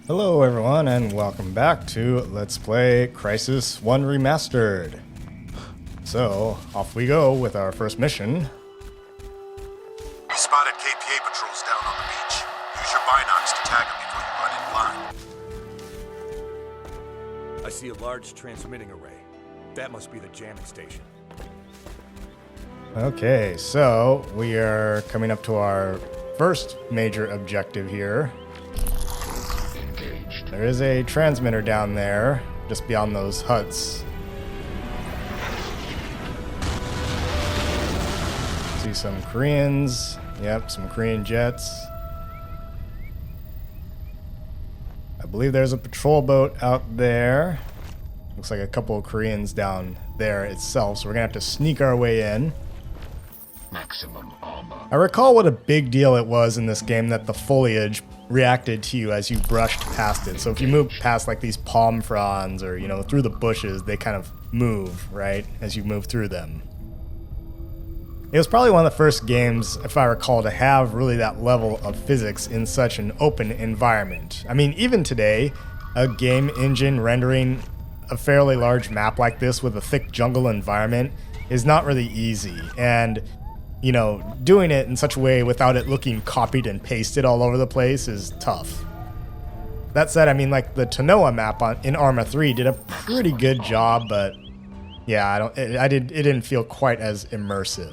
Hello everyone and welcome back to Let's Play Crysis 1 Remastered. So, off we go with our first mission. We spotted KPA patrols down on the beach. Use your binocs to tag them before you run in blind. I see a large transmitting array. That must be the jamming station. Okay, so we are coming up to our first major objective here. There is a transmitter down there, just beyond those huts. See some Koreans. Yep, some Korean jets. I believe there's a patrol boat out there. Looks like a couple of Koreans down there itself, so we're gonna have to sneak our way in. Maximum armor. I recall what a big deal it was in this game that the foliage reacted to you as you brushed past it. So if you move past like these palm fronds or, you know, through the bushes, they kind of move, right, as you move through them. It was probably one of the first games, if I recall, to have really that level of physics in such an open environment. I mean, even today, a game engine rendering a fairly large map like this with a thick jungle environment is not really easy. And you know, doing it in such a way without it looking copied and pasted all over the place is tough. That said, I mean, like the Tanoa map in Arma 3 did a pretty good job, but yeah, it didn't feel quite as immersive.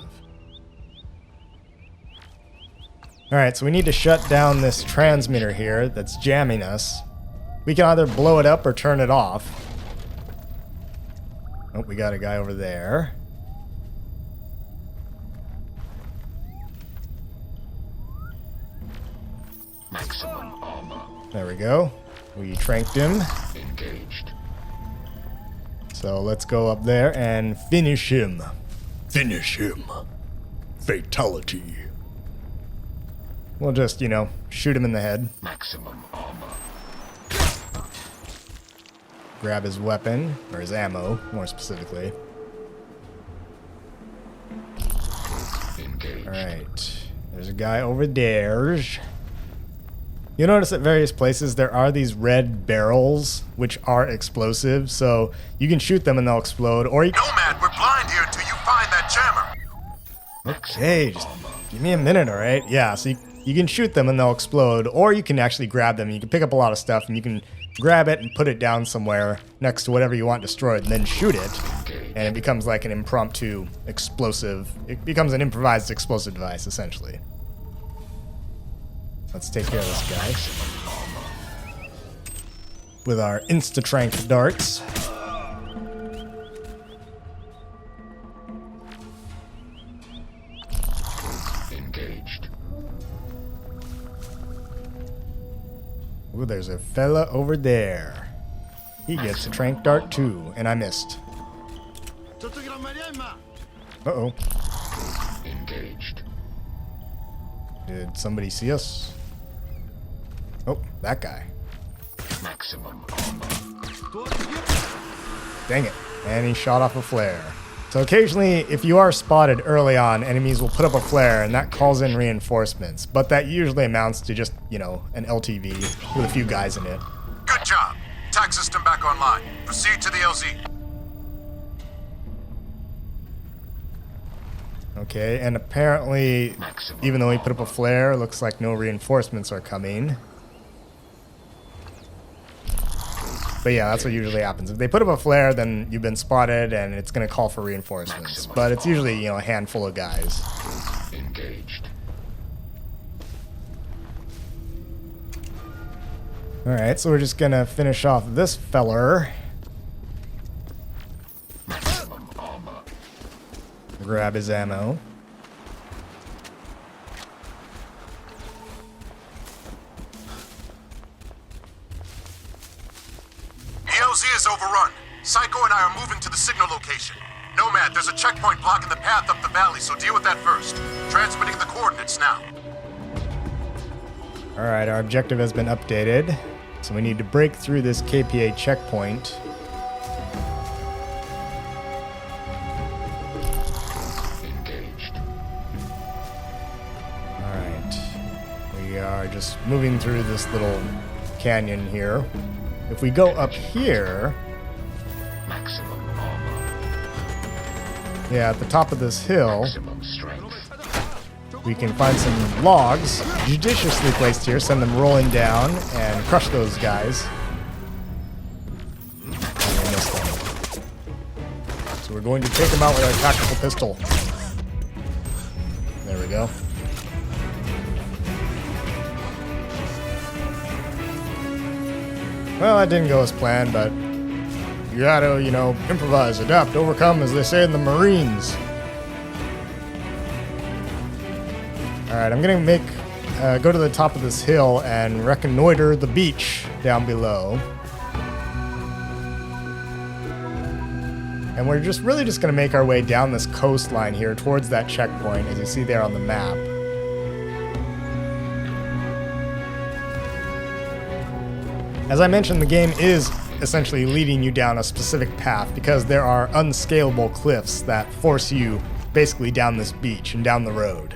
All right, so we need to shut down this transmitter here that's jamming us. We can either blow it up or turn it off. Oh, we got a guy over there. Maximum armor. There we go. We tranked him. Engaged. So let's go up there and finish him. Finish him. Fatality. We'll just, you know, shoot him in the head. Maximum armor. Grab his weapon, or his ammo, more specifically. Engaged. Alright. There's a guy over there. You'll notice at various places there are these red barrels, which are explosive, so you can shoot them and they'll explode, or you... Nomad, we're blind here until you find that jammer. Okay, just give me a minute, alright? Yeah, so you can shoot them and they'll explode, or you can actually grab them. You can pick up a lot of stuff and you can grab it and put it down somewhere next to whatever you want destroyed and then shoot it, and it becomes like an impromptu explosive. It becomes an improvised explosive device, essentially. Let's take care of this guy with our insta-trank darts. Engaged. Ooh, there's a fella over there. He gets a trank dart too, and I missed. Uh-oh. Engaged. Did somebody see us? Oh, that guy. Maximum armor. Dang it. And he shot off a flare. So occasionally, if you are spotted early on, enemies will put up a flare, and that calls in reinforcements. But that usually amounts to just, you know, an LTV with a few guys in it. Good job. Tac system back online. Proceed to the LZ. Okay, and apparently, Maximum. even though he put up a flare, looks like no reinforcements are coming. But yeah, that's what usually happens. If they put up a flare, then you've been spotted and it's going to call for reinforcements. Maximum. But it's usually, you know, a handful of guys. Engaged. Alright, so we're just going to finish off this feller. Maximum armor. Grab his ammo. The LZ is overrun. Psycho and I are moving to the signal location. Nomad, there's a checkpoint blocking the path up the valley, so deal with that first. Transmitting the coordinates now. Alright, our objective has been updated. So we need to break through this KPA checkpoint. Engaged. Alright. We are just moving through this little canyon here. If we go up here, Maximum armor. yeah, at the top of this hill, Maximum strength. we can find some logs judiciously placed here, send them rolling down, and crush those guys. And we missed them. So we're going to take them out with our tactical pistol. There we go. Well, that didn't go as planned, but you gotta, you know, improvise, adapt, overcome, as they say in the Marines. Alright, I'm gonna go to the top of this hill and reconnoiter the beach down below. And we're really just gonna make our way down this coastline here towards that checkpoint, as you see there on the map. As I mentioned, the game is essentially leading you down a specific path because there are unscalable cliffs that force you basically down this beach and down the road.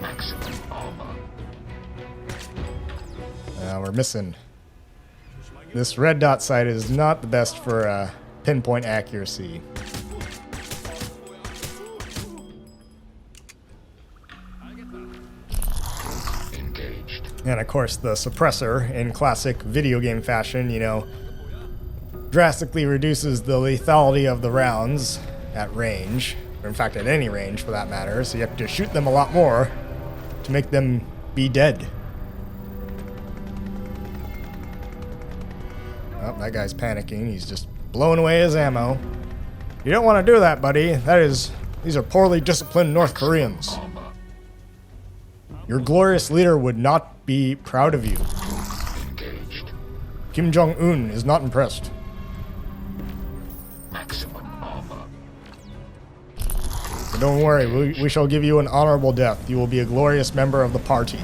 Maximum armor. We're missing. This red dot sight is not the best for pinpoint accuracy. And of course, the suppressor, in classic video game fashion, you know, drastically reduces the lethality of the rounds at range, or in fact at any range for that matter, so you have to shoot them a lot more to make them be dead. Oh, that guy's panicking. He's just blowing away his ammo. You don't want to do that, buddy. These are poorly disciplined North Koreans. Your glorious leader would not be proud of you. Engaged. Kim Jong-un is not impressed. Maximum armor. But don't worry, we shall give you an honorable death. You will be a glorious member of the party.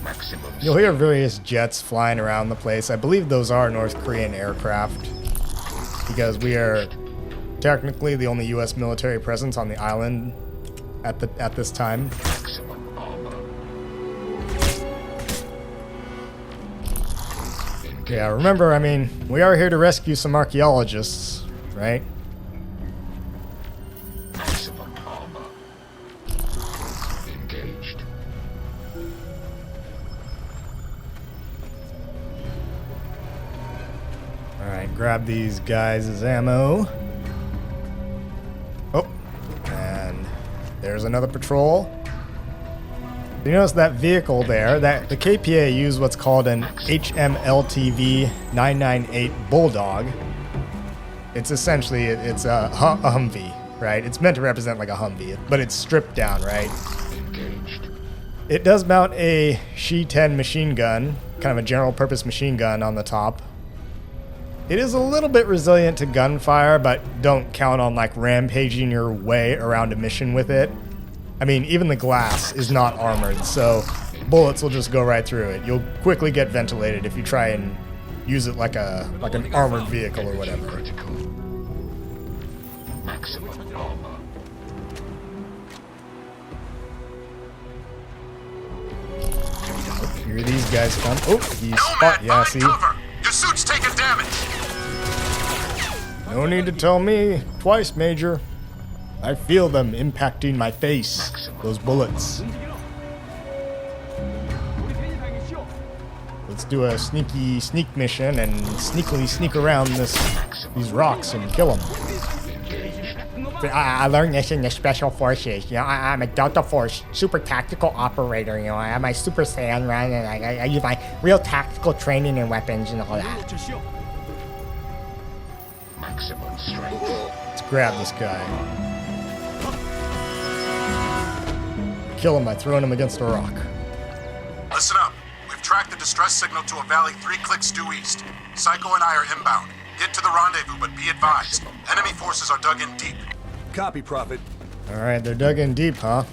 Maximum. You'll hear various jets flying around the place. I believe those are North Korean aircraft, because we are technically the only U.S. military presence on the island at this time. Maximum armor. Yeah, remember, I mean, we are here to rescue some archaeologists, right? Maximum armor. Engaged. Alright, grab these guys' ammo. Oh, and there's another patrol. You notice that vehicle there, that the KPA used what's called an HMLTV 998 Bulldog. It's essentially, it's a Humvee, right? It's meant to represent like a Humvee, but it's stripped down, right? Engaged. It does mount a She-10 machine gun, kind of a general purpose machine gun on the top. It is a little bit resilient to gunfire, but don't count on like rampaging your way around a mission with it. I mean, even the glass is not armored, so bullets will just go right through it. You'll quickly get ventilated if you try and use it like an armored vehicle or whatever. Critical. Maximum armor. Here these guys come. Oh, he's spot. Nomad, Yeah, find see? cover. Your suit's taking damage. No need to tell me twice, Major. I feel them impacting my face. Those bullets. Let's do a sneaky sneak mission and sneakily sneak around these rocks and kill them. I learned this in the Special Forces. You know, I'm a Delta Force super tactical operator. You know, I have my Super Saiyan run, and I use my real tactical training and weapons and all that. Maximum strength. Let's grab this guy. Kill him by throwing him against a rock. Listen up. We've tracked the distress signal to a valley 3 clicks due east. Psycho and I are inbound. Get to the rendezvous, but be advised. Enemy forces are dug in deep. Copy, Prophet. All right, they're dug in deep, huh?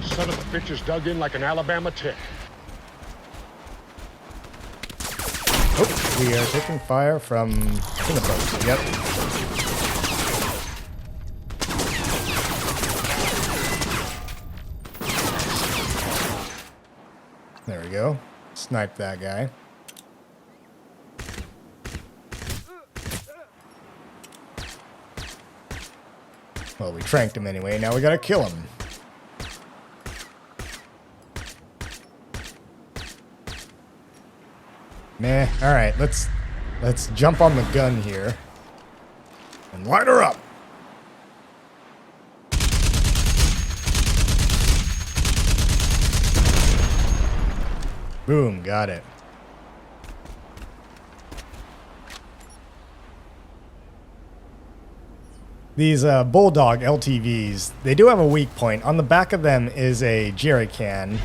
Son of a bitch is dug in like an Alabama tick. Oh, we are taking fire from peanut butter. Yep. There we go. Snipe that guy. Well, we tranked him anyway. Now we gotta kill him. Meh. All right, let's jump on the gun here and light her up. Boom, got it. These Bulldog LTVs, they do have a weak point. On the back of them is a jerry can.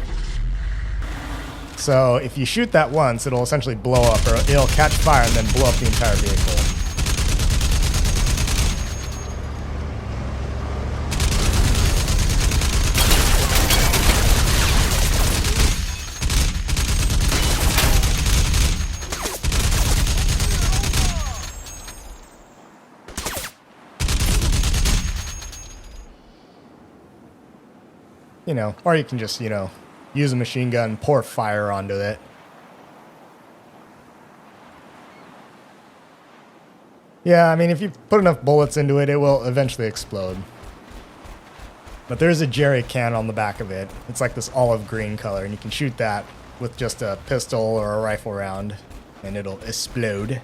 So if you shoot that once, it'll essentially blow up, or it'll catch fire and then blow up the entire vehicle. You know, or you can just, you know, use a machine gun, pour fire onto it. Yeah, I mean, if you put enough bullets into it, it will eventually explode. But there's a jerry can on the back of it. It's like this olive green color, and you can shoot that with just a pistol or a rifle round, and it'll explode.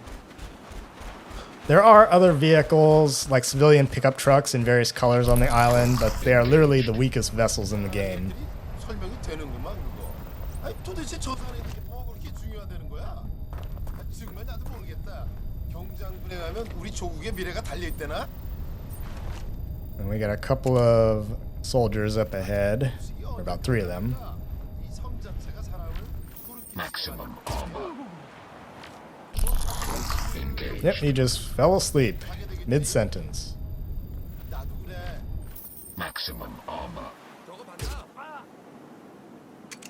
There are other vehicles, like civilian pickup trucks in various colors on the island, but they are literally the weakest vessels in the game. 설명이 되는구만 그거. 아니 도대체 저 산에 있는 게 뭐가 그렇게 중요하다는 거야? 아, 지금은 나도 모르겠다. 경장 불행하면 우리 조국의 미래가 달려 있대나? And we got a couple of soldiers up ahead, or about 3 of them. 이 섬 자체가 사람을 그렇게 Maximum armor. Engaged. Yep, he just fell asleep mid-sentence. 나도 그래. Maximum armor.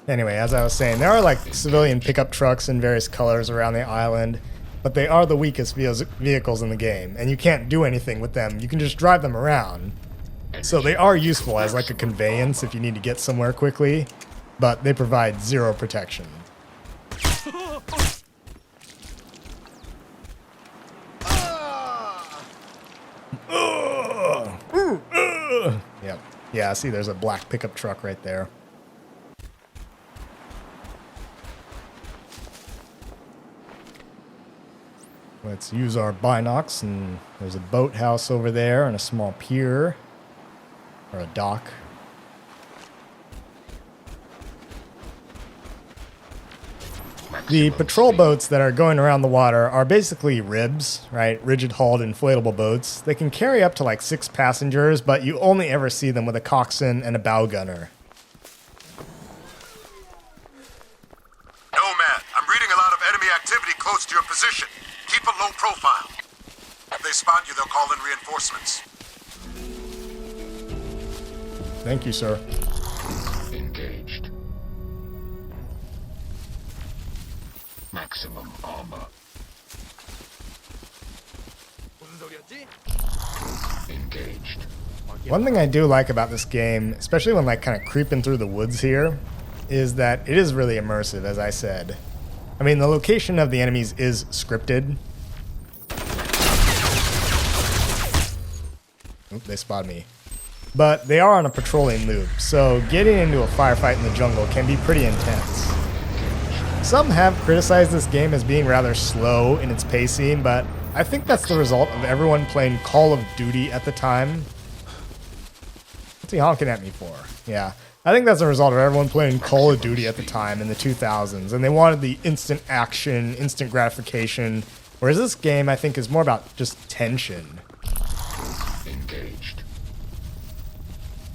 Anyway, as I was saying, there are like civilian pickup trucks in various colors around the island, but they are the weakest vehicles in the game, and you can't do anything with them. You can just drive them around. So they are useful as like a conveyance if you need to get somewhere quickly, but they provide 0 protection. Yep. Yeah, see, there's a black pickup truck right there. Let's use our binocs, and there's a boathouse over there and a small pier, or a dock. The patrol boats that are going around the water are basically ribs, right? Rigid-hulled inflatable boats. They can carry up to like 6 passengers, but you only ever see them with a coxswain and a bow gunner. Nomad, I'm reading a lot of enemy activity close to your position. Keep a low profile. If they spot you, they'll call in reinforcements. Thank you, sir. Engaged. Maximum armor. Engaged. One thing I do like about this game, especially when like kind of creeping through the woods here, is that it is really immersive, as I said. I mean, the location of the enemies is scripted. Oop, they spotted me. But they are on a patrolling loop, so getting into a firefight in the jungle can be pretty intense. Some have criticized this game as being rather slow in its pacing, but I think that's the result of everyone playing Call of Duty at the time. What's he honking at me for? Yeah. I think that's a result of everyone playing Call of Duty at the time in the 2000s, and they wanted the instant action, instant gratification, whereas this game, I think, is more about just tension. Engaged.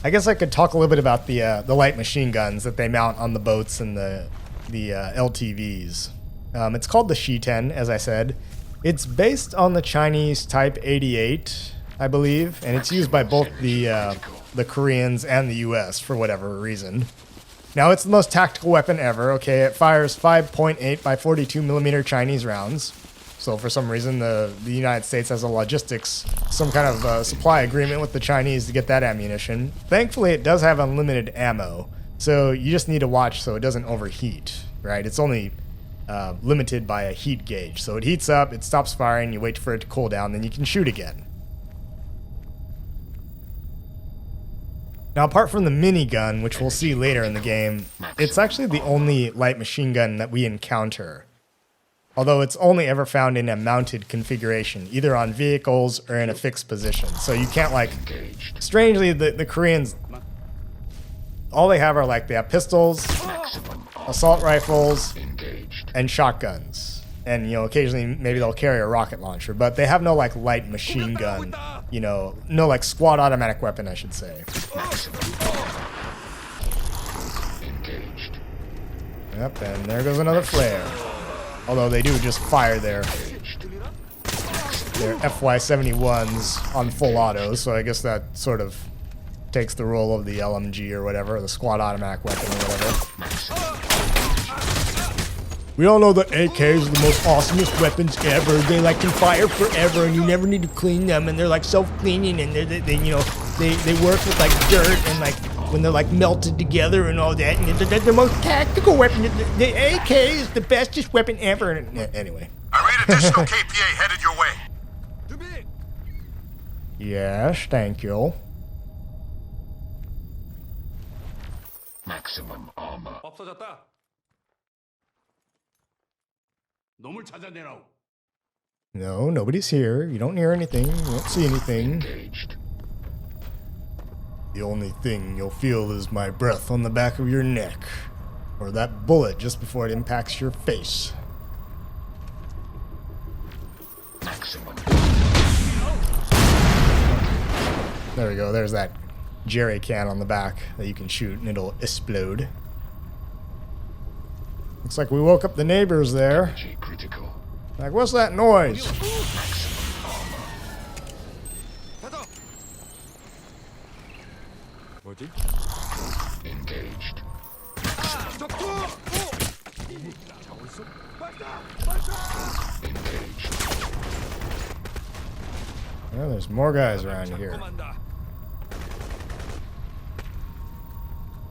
I guess I could talk a little bit about the light machine guns that they mount on the boats and the LTVs. It's called the Shi-10, as I said. It's based on the Chinese Type 88, I believe, and it's used by both the Koreans and the US for whatever reason. Now, it's the most tactical weapon ever, okay? It fires 5.8 by 42 millimeter Chinese rounds. So for some reason, the United States has a logistics, some kind of supply agreement with the Chinese to get that ammunition. Thankfully, it does have unlimited ammo, so you just need to watch so it doesn't overheat, right? It's only limited by a heat gauge. So it heats up, it stops firing, you wait for it to cool down, then you can shoot again. Now, apart from the minigun, which we'll see later in the game, it's actually the only light machine gun that we encounter. Although it's only ever found in a mounted configuration, either on vehicles or in a fixed position. So you can't, like, strangely, the Koreans, all they have are, like, they have pistols, assault rifles, and shotguns. And, you know, occasionally maybe they'll carry a rocket launcher, but they have no, like, light machine gun, you know, no, like, squad automatic weapon, I should say. Yep, and there goes another flare. Although they do just fire their FY-71s on full auto, so I guess that sort of takes the role of the LMG or whatever, the squad automatic weapon or whatever. We all know that AKs are the most awesomest weapons ever. They like can fire forever, and you never need to clean them. And they're like self-cleaning, and they you know they work with like dirt and like when they're like melted together and all that. And they're the most tactical weapon. The AK is the bestest weapon ever. And, anyway. I read additional KPA headed your way. Yes, thank you. Maximum armor. 없어졌다. 놈을 찾아내라고. No, nobody's here. You don't hear anything. You don't see anything. Engaged. The only thing you'll feel is my breath on the back of your neck. Or that bullet just before it impacts your face. Maximum. There we go. There's that jerry can on the back that you can shoot and it'll explode. Looks like we woke up the neighbors there. Energy critical. Like, what's that noise? 뭐지? Engaged. Engaged. Well, there's more guys around here.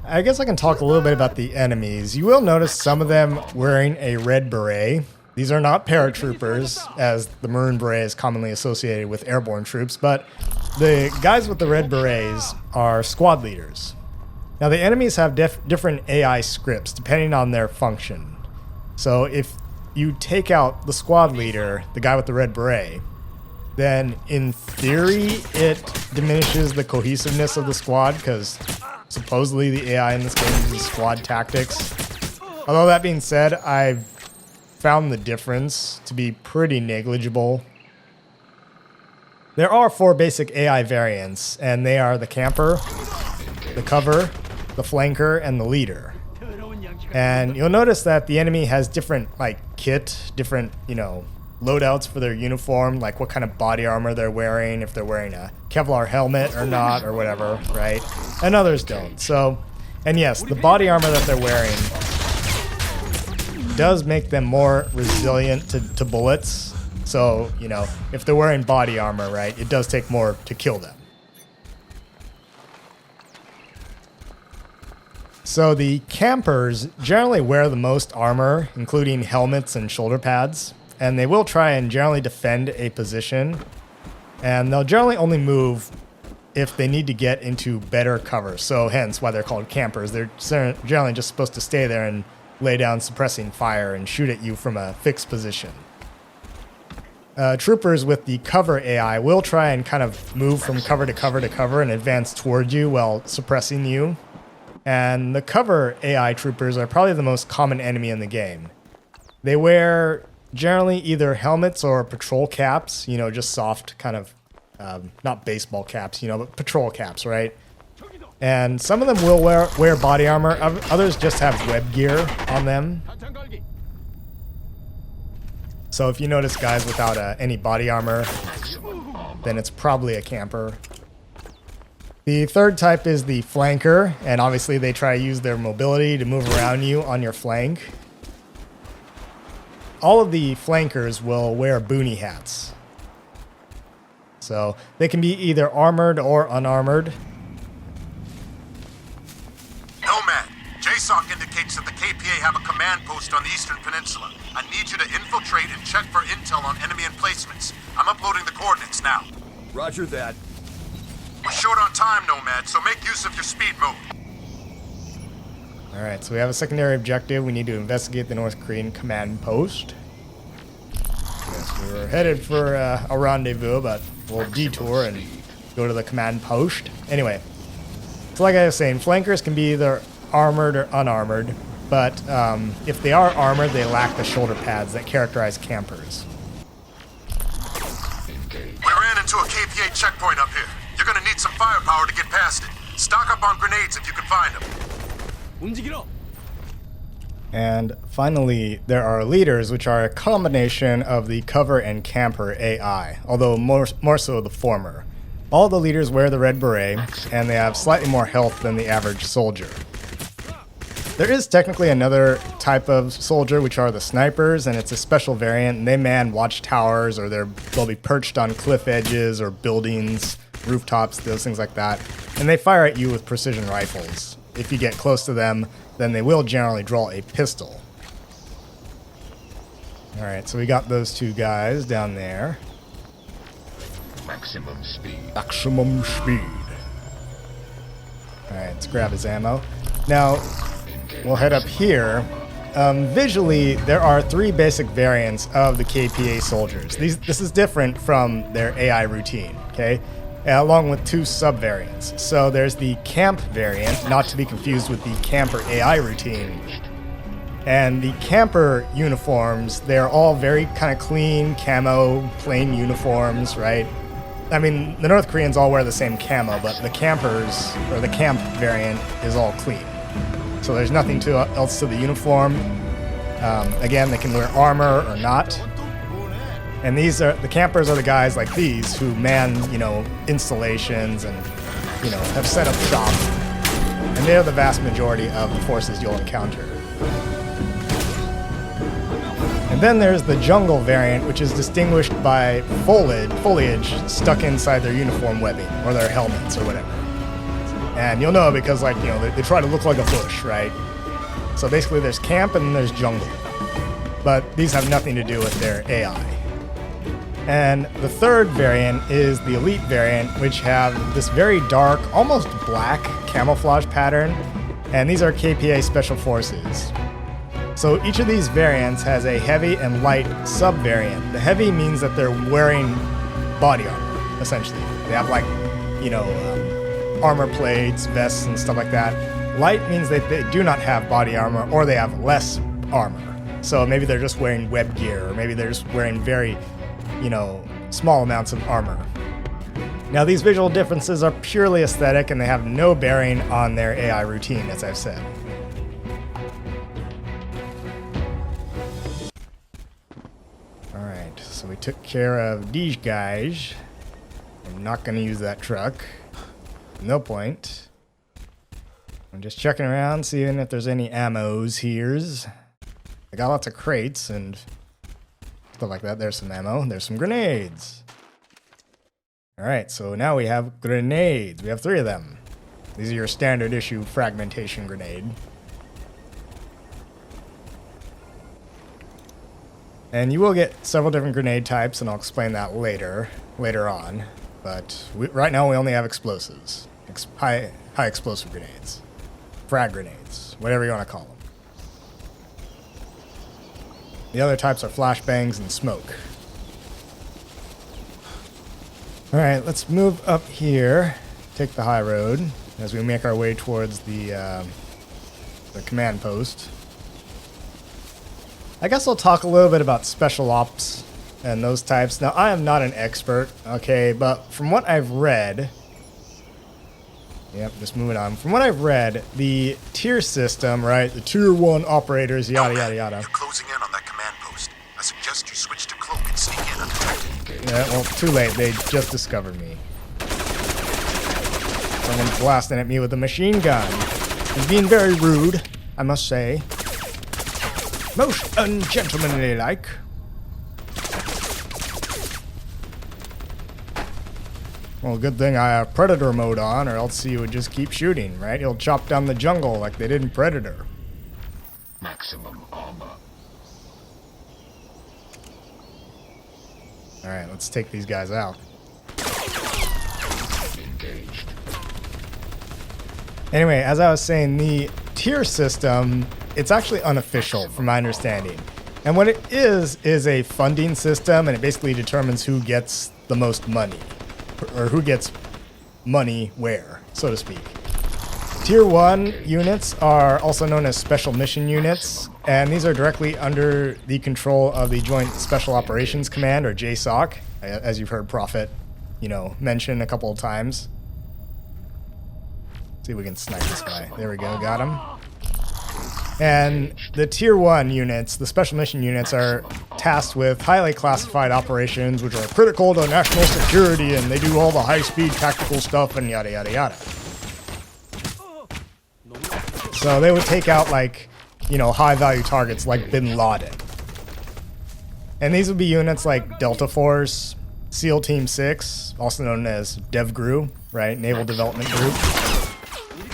I guess I can talk a little bit about the enemies. You will notice some of them wearing a red beret. These are not paratroopers, as the maroon beret is commonly associated with airborne troops, but the guys with the red berets are squad leaders. Now, the enemies have different AI scripts depending on their function. So if you take out the squad leader, the guy with the red beret, then in theory it diminishes the cohesiveness of the squad because supposedly the AI in this game uses squad tactics. Although that being said, I've found the difference to be pretty negligible. There are 4 basic AI variants, and they are the camper, the cover, the flanker, and the leader. And you'll notice that the enemy has different like kit, different, you know, loadouts for their uniform, like what kind of body armor they're wearing, if they're wearing a Kevlar helmet or not, or whatever, right? And others don't. So, and yes, the body armor that they're wearing does make them more resilient to bullets. So, you know, if they're wearing body armor, right, it does take more to kill them. So the campers generally wear the most armor, including helmets and shoulder pads. And they will try and generally defend a position. And they'll generally only move if they need to get into better cover. So hence why they're called campers. They're generally just supposed to stay there and lay down suppressing fire and shoot at you from a fixed position. Troopers with the cover AI will try and kind of move from cover to cover to cover and advance towards you while suppressing you. And the cover AI troopers are probably the most common enemy in the game. They wear generally either helmets or patrol caps, you know, just soft kind of, not baseball caps, you know, but patrol caps, right? And some of them will wear body armor. Others just have web gear on them. So if you notice guys without any body armor, then it's probably a camper. The third type is the flanker, and obviously they try to use their mobility to move around you on your flank. all of the flankers will wear boonie hats. So they can be either armored or unarmored. Nomad, JSOC indicates that the KPA have a command post on the Eastern Peninsula. I need you to infiltrate and check for intel on enemy emplacements. I'm uploading the coordinates now. Roger that. We're short on time, Nomad, so make use of your speed mode. Alright, so we have a secondary objective. We need to investigate the North Korean command post. Yes, we were headed for a rendezvous, but we'll detour and go to the command post. Anyway, so like I was saying, flankers can be either armored or unarmored, but if they are armored, they lack the shoulder pads that characterize campers. We ran into a KPA checkpoint up here. You're gonna need some firepower to get past it. Stock up on grenades if you can find them. And finally, there are leaders, which are a combination of the cover and camper AI, although more so the former. All the leaders wear the red beret, and they have slightly more health than the average soldier. There is technically another type of soldier, which are the snipers, and it's a special variant, and they man watchtowers, or they'll be perched on cliff edges or buildings, rooftops, those things like that, and they fire at you with precision rifles. If you get close to them, then they will generally draw a pistol. Alright, so we got those two guys down there. Maximum speed. Maximum speed. Alright, let's grab his ammo. Now, we'll head up here. Visually, there are three basic variants of the KPA soldiers. This is different from their AI routine, okay? Along with two sub-variants. So there's the camp variant, not to be confused with the camper AI routine. And the camper uniforms, they're all very kind of clean, camo, plain uniforms, right? I mean, the North Koreans all wear the same camo, but the campers, or the camp variant, is all clean. So there's nothing else to the uniform. Again, they can wear armor or not. And the campers are the guys like these who man, installations and, have set up shop. And they're the vast majority of the forces you'll encounter. And then there's the jungle variant, which is distinguished by foliage stuck inside their uniform webbing or their helmets or whatever. And you'll know because, they try to look like a bush, right? So basically there's camp and then there's jungle. But these have nothing to do with their AI. And the third variant is the elite variant, which have this very dark, almost black camouflage pattern. And these are KPA special forces. So each of these variants has a heavy and light sub-variant. The heavy means that they're wearing body armor, essentially. They have armor plates, vests, and stuff like that. Light means that they do not have body armor, or they have less armor. So maybe they're just wearing web gear, or maybe they're just wearing very, small amounts of armor. Now, these visual differences are purely aesthetic, and they have no bearing on their AI routine, as I've said. Alright, so we took care of these guys. I'm not going to use that truck. No point. I'm just checking around, seeing if there's any ammos here's. I got lots of crates and stuff like that. There's some ammo. There's some grenades. Alright, so now we have grenades. We have 3 of them. These are your standard issue fragmentation grenade. And you will get several different grenade types, and I'll explain that later on. But right now we only have explosives. High explosive grenades. Frag grenades. Whatever you want to call them. The other types are flashbangs and smoke. Alright, let's move up here. Take the high road as we make our way towards the command post. I guess I'll talk a little bit about special ops and those types. Now, I am not an expert, okay, but from what I've read... Yep, just moving on. From what I've read, the tier system, right, the tier 1 operators, yada, yada, yada. You're closing in on that command post. I suggest you switch to cloak and sneak in undetected. Yeah, well, too late. They just discovered me. Someone's blasting at me with a machine gun. He's being very rude, I must say. Most ungentlemanly like. Well, good thing I have Predator mode on, or else he would just keep shooting, right? He'll chop down the jungle like they did in Predator. Maximum armor. Alright, let's take these guys out. Engaged. Anyway, as I was saying, the tier system, it's actually unofficial from my understanding. And what it is a funding system, and it basically determines who gets the most money. Or who gets money where, so to speak. Tier 1 units are also known as special mission units, and these are directly under the control of the Joint Special Operations Command, or JSOC, as you've heard Prophet, mention a couple of times. See if we can snipe this guy. There we go, got him. And the Tier 1 units, the special mission units, are tasked with highly classified operations which are critical to national security, and they do all the high-speed tactical stuff and yada yada yada. So they would take out high-value targets like Bin Laden. And these would be units like Delta Force, SEAL Team 6, also known as DevGRU, right? Naval Development Group.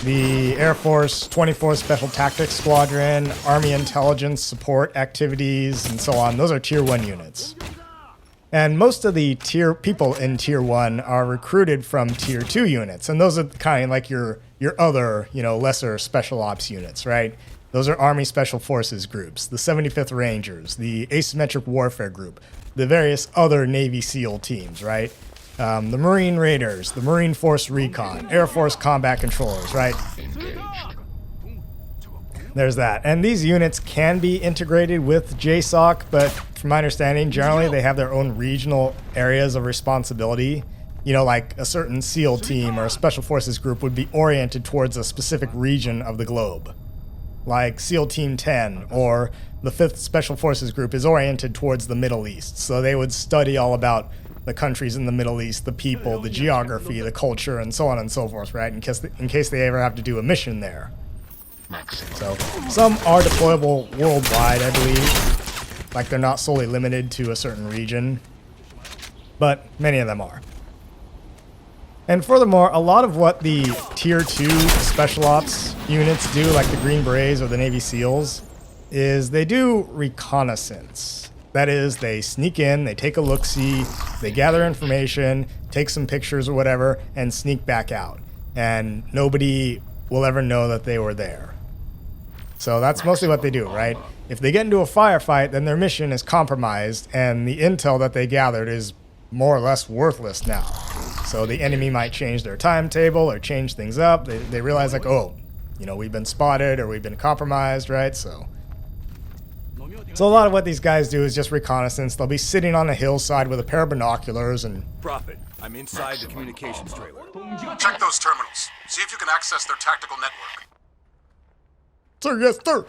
The Air Force 24th Special Tactics Squadron, Army Intelligence Support Activities, and so on. Those are Tier 1 units. And most of the people in Tier 1 are recruited from Tier 2 units. And those are kind of like your other, lesser special ops units, right? Those are Army Special Forces groups, the 75th Rangers, the Asymmetric Warfare Group, the various other Navy SEAL teams, right? The Marine Raiders, the Marine Force Recon, Air Force Combat Controllers, right? Engaged. There's that. And these units can be integrated with JSOC, but from my understanding, generally they have their own regional areas of responsibility. Like a certain SEAL team or a Special Forces group would be oriented towards a specific region of the globe. Like SEAL Team 10 or the 5th Special Forces group is oriented towards the Middle East. So they would study all about the countries in the Middle East, the people, the geography, the culture, and so on and so forth, right? In case they ever have to do a mission there. Maximum. So some are deployable worldwide, I believe. Like they're not solely limited to a certain region. But many of them are. And furthermore, a lot of what the Tier 2 Special Ops units do, like the Green Berets or the Navy SEALs, is they do reconnaissance. That is, they sneak in, they take a look-see, they gather information, take some pictures or whatever, and sneak back out. And nobody will ever know that they were there. So that's mostly what they do, right? If they get into a firefight, then their mission is compromised, and the intel that they gathered is more or less worthless now. So the enemy might change their timetable or change things up. They realize we've been spotted or we've been compromised, right? So a lot of what these guys do is just reconnaissance. They'll be sitting on a hillside with a pair of binoculars and... Prophet, I'm inside the communications trailer. Check those terminals. See if you can access their tactical network. Sir, yes, sir.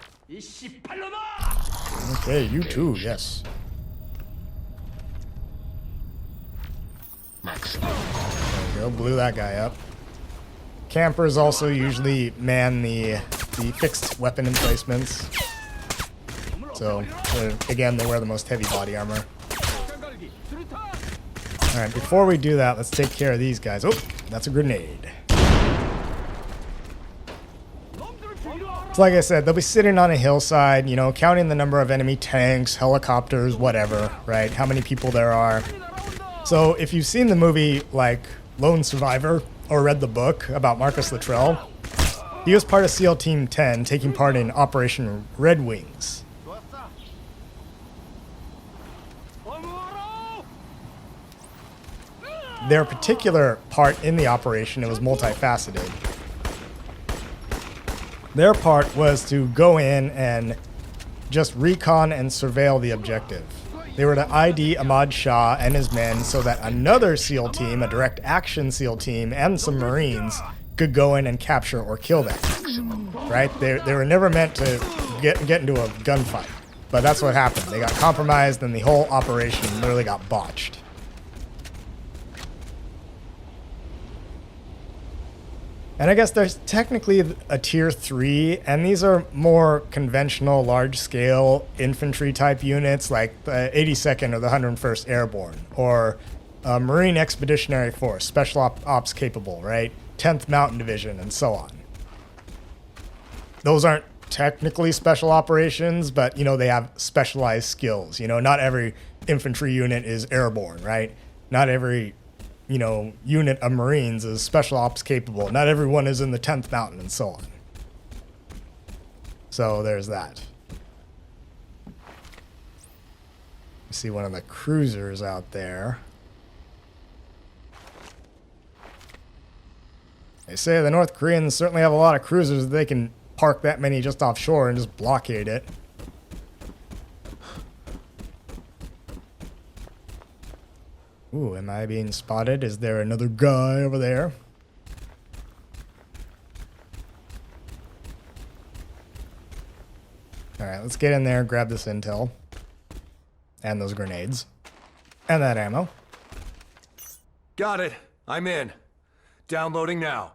Okay, you too, yes. Maximum. There we go, blew that guy up. Campers also usually man the fixed weapon emplacements. So, again, they wear the most heavy body armor. Alright, before we do that, let's take care of these guys. Oh, that's a grenade. So like I said, they'll be sitting on a hillside, counting the number of enemy tanks, helicopters, whatever, right? How many people there are. So if you've seen the movie like Lone Survivor or read the book about Marcus Luttrell, he was part of SEAL Team 10, taking part in Operation Red Wings. Their particular part in the operation, it was multifaceted. Their part was to go in and just recon and surveil the objective. They were to ID Ahmad Shah and his men so that another SEAL team, a direct action SEAL team, and some Marines could go in and capture or kill them. Right? They were never meant to get into a gunfight. But that's what happened. They got compromised and the whole operation literally got botched. And I guess there's technically a tier 3, and these are more conventional, large-scale infantry type units like the 82nd or the 101st Airborne, or Marine Expeditionary Force, special ops capable, right? 10th Mountain Division, and so on. Those aren't technically special operations, but, you know, they have specialized skills. You know, not every infantry unit is airborne, right? Not every, you know, unit of Marines is special ops capable. Not everyone is in the 10th Mountain, and so on. So there's that. You see one of the cruisers out there. They say the North Koreans certainly have a lot of cruisers. They can park that many just offshore and just blockade it. Ooh, am I being spotted? Is there another guy over there? Alright, let's get in there and grab this intel. And those grenades. And that ammo. Got it. I'm in. Downloading now.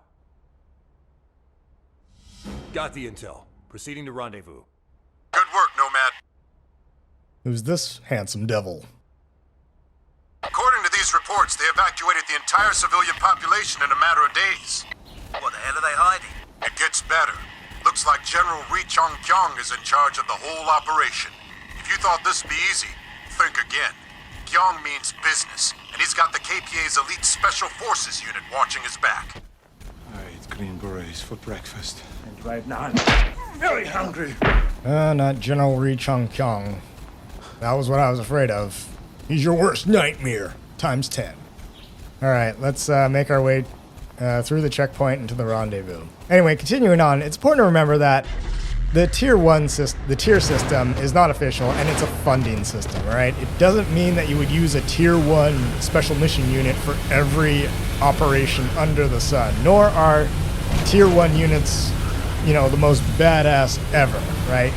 Got the intel. Proceeding to rendezvous. Good work, Nomad. Who's this handsome devil? According to these reports, they evacuated the entire civilian population in a matter of days. What the hell are they hiding? It gets better. Looks like General Ri Chong-kyung is in charge of the whole operation. If you thought this'd be easy, think again. Kyung means business, and he's got the KPA's elite special forces unit watching his back. I ate green berets for breakfast. And right now, I'm very hungry. Not General Ri Chong-kyung. That was what I was afraid of. He's your worst nightmare, times 10. Alright, let's make our way through the checkpoint into the rendezvous. Anyway, continuing on, it's important to remember that the tier system is not official, and it's a funding system, right? It doesn't mean that you would use a tier 1 special mission unit for every operation under the sun, nor are tier 1 units, you know, the most badass ever, right?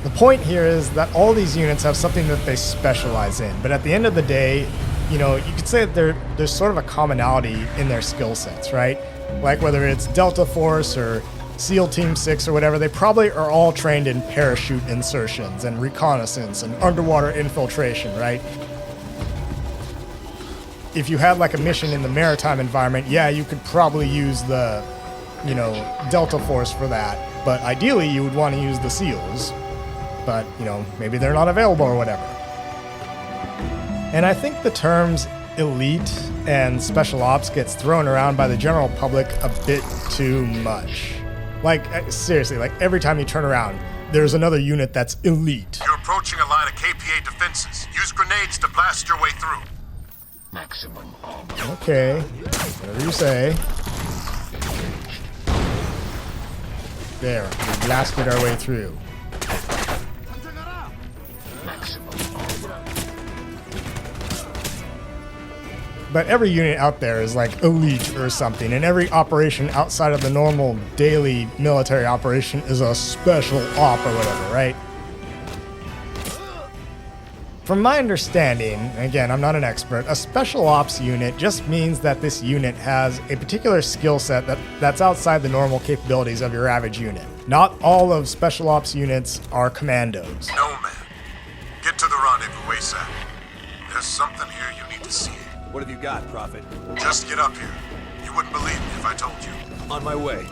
The point here is that all these units have something that they specialize in, but at the end of the day, you know, you could say that there's sort of a commonality in their skill sets, right? Like whether it's Delta Force or SEAL Team 6 or whatever, they probably are all trained in parachute insertions and reconnaissance and underwater infiltration, right? If you had like a mission in the maritime environment, yeah, you could probably use the, you know, Delta Force for that, but ideally you would want to use the SEALs. But, you know, maybe they're not available or whatever. And I think the terms elite and special ops gets thrown around by the general public a bit too much. Like, seriously, like every time you turn around, there's another unit that's elite. You're approaching a line of KPA defenses. Use grenades to blast your way through. Maximum armor. Okay, whatever you say. There, we blasted our way through. Maximum armor. But every unit out there is like elite or something, and every operation outside of the normal daily military operation is a special op or whatever, right? From my understanding, again, I'm not an expert, a special ops unit just means that this unit has a particular skill set that's outside the normal capabilities of your average unit. Not all of special ops units are commandos. Nomad, get to the rendezvous ASAP. There's something here you need to see. What have you got, Prophet? Just get up here. You wouldn't believe me if I told you. On my way.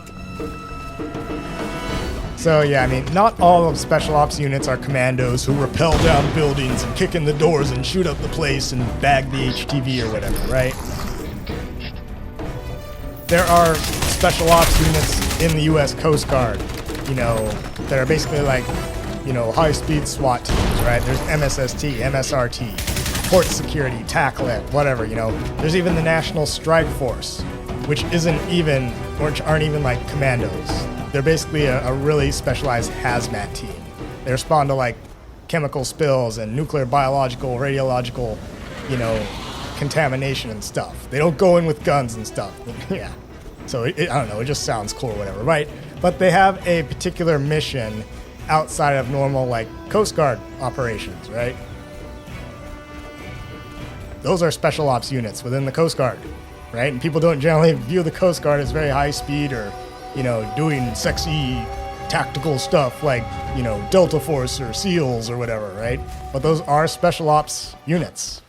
So yeah, I mean, not all of special ops units are commandos who rappel down buildings and kick in the doors and shoot up the place and bag the HTV or whatever, right? There are special ops units in the US Coast Guard, you know, that are basically like, you know, high-speed SWAT teams, right? There's MSST, MSRT, Port Security, TACLET, whatever, you know. There's even the National Strike Force, which aren't even like commandos. They're basically a really specialized hazmat team. They respond to like chemical spills and nuclear, biological, radiological, you know, contamination and stuff. They don't go in with guns and stuff. Yeah. So I don't know, it just sounds cool or whatever, right? But they have a particular mission outside of normal like Coast Guard operations, right? Those are special ops units within the Coast Guard. right? And people don't generally view the Coast Guard as very high speed or, you know, doing sexy tactical stuff like, you know, Delta Force or SEALs or whatever, right? But those are special ops units.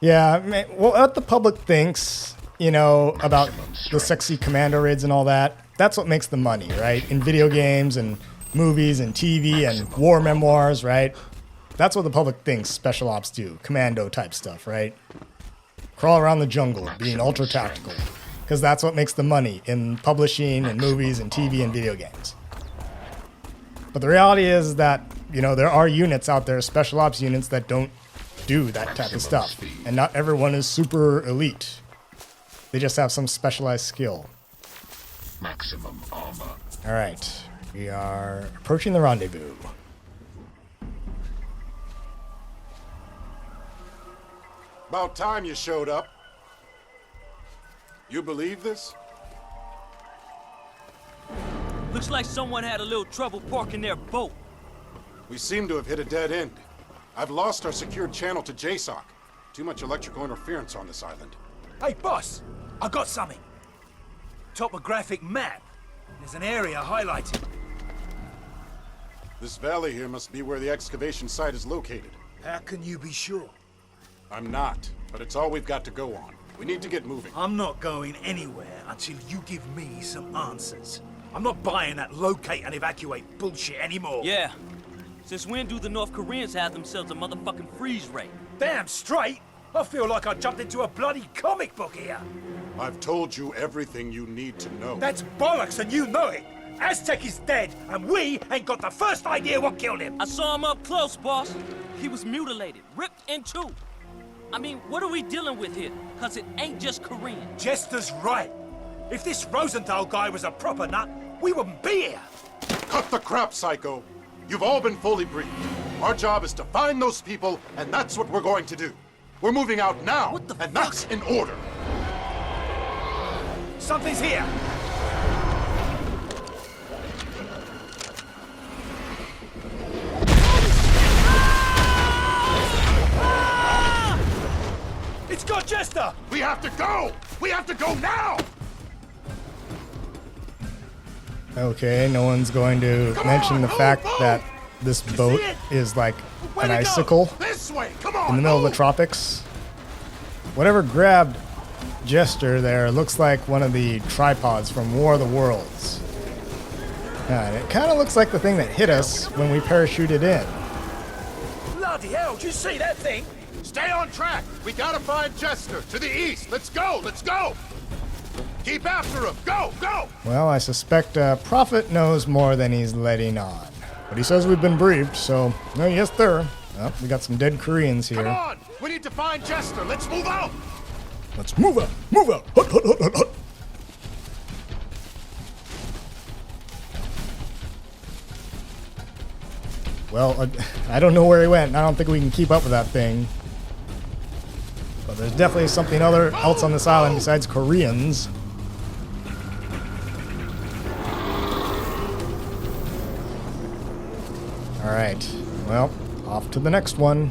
Yeah, man, what the public thinks, you know, about the sexy commando raids and all that, that's what makes the money, right? In video games and movies and TV and war memoirs, right? That's what the public thinks special ops do, commando type stuff, right? Crawl around the jungle, being ultra tactical, because that's what makes the money in publishing and movies and TV and video games. But the reality is that, you know, there are units out there, special ops units that don't do that type of stuff. And not everyone is super elite. They just have some specialized skill. Maximum armor. All right, we are approaching the rendezvous. About time you showed up. You believe this? Looks like someone had a little trouble parking their boat. We seem to have hit a dead end. I've lost our secured channel to JSOC. Too much electrical interference on this island. Hey, boss! I got something. Topographic map. There's an area highlighted. This valley here must be where the excavation site is located. How can you be sure? I'm not, but it's all we've got to go on. We need to get moving. I'm not going anywhere until you give me some answers. I'm not buying that locate and evacuate bullshit anymore. Yeah. Since when do the North Koreans have themselves a motherfucking freeze rate? Damn straight! I feel like I jumped into a bloody comic book here. I've told you everything you need to know. That's bollocks and you know it. Aztec is dead and we ain't got the first idea what killed him. I saw him up close, boss. He was mutilated, ripped in two. I mean, what are we dealing with here? Cause it ain't just Korean. Jester's right. If this Rosenthal guy was a proper nut, we wouldn't be here. Cut the crap, Psycho. You've all been fully briefed. Our job is to find those people, and that's what we're going to do. We're moving out now, What the and fuck? that's in order. Something's here. It's got Jester! We have to go! We have to go now! Okay, no one's going to mention the fact that this boat it? is like Where'd an it go? icicle This way! Come on! in the middle of the move! tropics. Whatever grabbed Jester there looks like one of the tripods from War of the Worlds. And it kind of looks like the thing that hit us when we parachuted in. Bloody hell, did you see that thing? Stay on track! We gotta find Jester! To the east! Let's go! Let's go! Keep after him! Go! Go! Well, I suspect Prophet knows more than he's letting on. But he says we've been briefed, so, oh, yes, sir. Well, we got some dead Koreans here. Come on! We need to find Jester! Let's move out! Let's move out! Move out! Hut, hut, hut, hut, hut. Well, I don't know where he went. I don't think we can keep up with that thing. But there's definitely something else on this island besides Koreans. Alright, well, off to the next one.